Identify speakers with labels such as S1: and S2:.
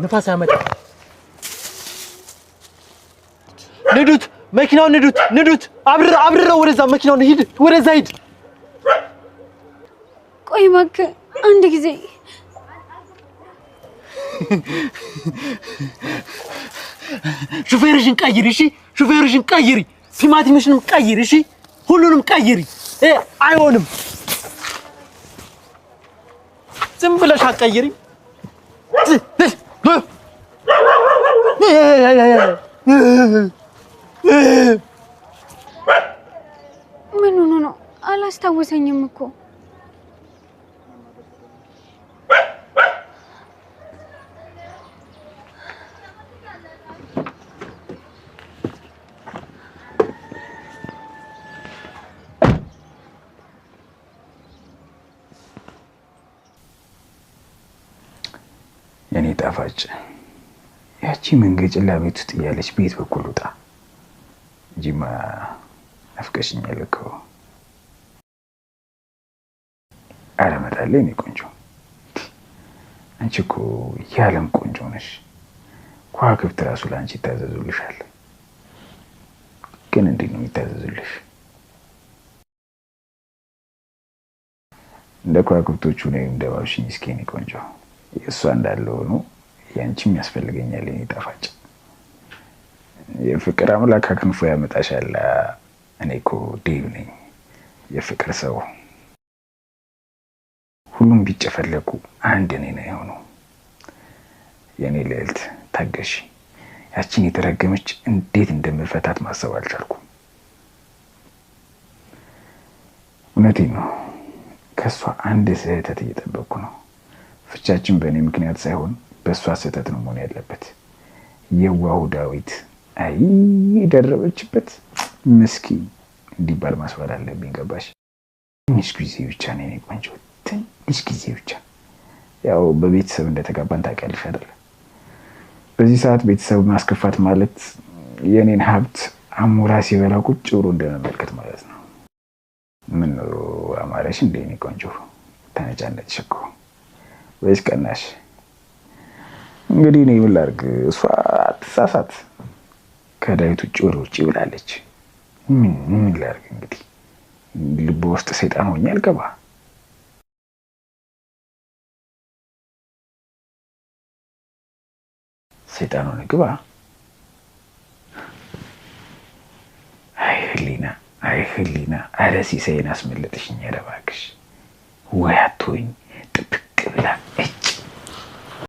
S1: ንፋስ ያመጣ ንዱት መኪናውን ንዱት አብረው ወደዛ መኪናውን ሂድ ወደዛ ሂድ
S2: ቆይ እባክህ አንድ ጊዜ
S1: ሹፌርሽን ቀይሪ እሺ ሹፌርሽን ቀይሪ ቲማቲምሽንም ቀይሪ እሺ ሁሉንም ቀይሪ አይሆንም ዝም ብለሽ አትቀይሪ
S2: ምን ሆኖ ነው አላስታወሰኝም እኮ
S3: የኔ ጣፋጭ ያቺ መንገጭላ ቤት ውስጥ ያለች ቤት በኩል ውጣ ጂማ አፍቀሽኛል እኮ አለመጣለኝ እኔ ቆንጆ አንቺ እኮ የዓለም ቆንጆ ነሽ ከዋክብት ራሱ ላንቺ ይታዘዙልሻል ግን እንዴት ነው የሚታዘዙልሽ እንደ ከዋክብቶቹ ነው እንደባሽኝ እስኪ እኔ ቆንጆ የእሷ እንዳለው ነው ያንቺም ያስፈልገኛል የኔ ጣፋጭ የፍቅር አምላክ አክንፎ ያመጣሻል እኔ እኮ ዴቭ ነኝ የፍቅር ሰው ሁሉም ቢጨፈለቁ አንድ እኔ ነው የሆነው የኔ ልዕልት ታገሺ ያቺን የተረገመች እንዴት እንደምፈታት ማሰብ አልቻልኩም እውነቴን ነው ከሷ አንድ ስህተት እየጠበቅኩ ነው ፍቻችን በእኔ ምክንያት ሳይሆን በእሷ ስህተት ነው መሆን ያለበት የዋሁ ዳዊት አይ ደረበችበት ምስኪን እንዲባል ማስባል አለብኝ ገባሽ ትንሽ ጊዜ ብቻ ነው የኔ ቆንጆ ትንሽ ጊዜ ብቻ ያው በቤተሰብ እንደተጋባን ታውቂያለሽ አይደል በዚህ ሰዓት ቤተሰብ ማስከፋት ማለት የኔን ሀብት አሞራ ሲበላ ቁጭ ብሎ እንደመመልከት ማለት ነው ምን ነው አማረሽ እንደ የኔ ቆንጆ ተነጫነጭሽ እኮ ወይስ ቀናሽ እንግዲህ ነው ይላርግ እሷ አትሳሳት ከዳዊት ውጭ ወደ ውጭ ብላለች ምን ላርግ እንግዲህ ልብ ውስጥ ሰይጣን ሆኜ አልገባ ሰይጣን ሆነ ግባ አይ ህሊና አረሲ ሰይን አስመለጥሽኝ ኧረ እባክሽ ወይ አትሆኝ ጥብቅ ብላ እጅ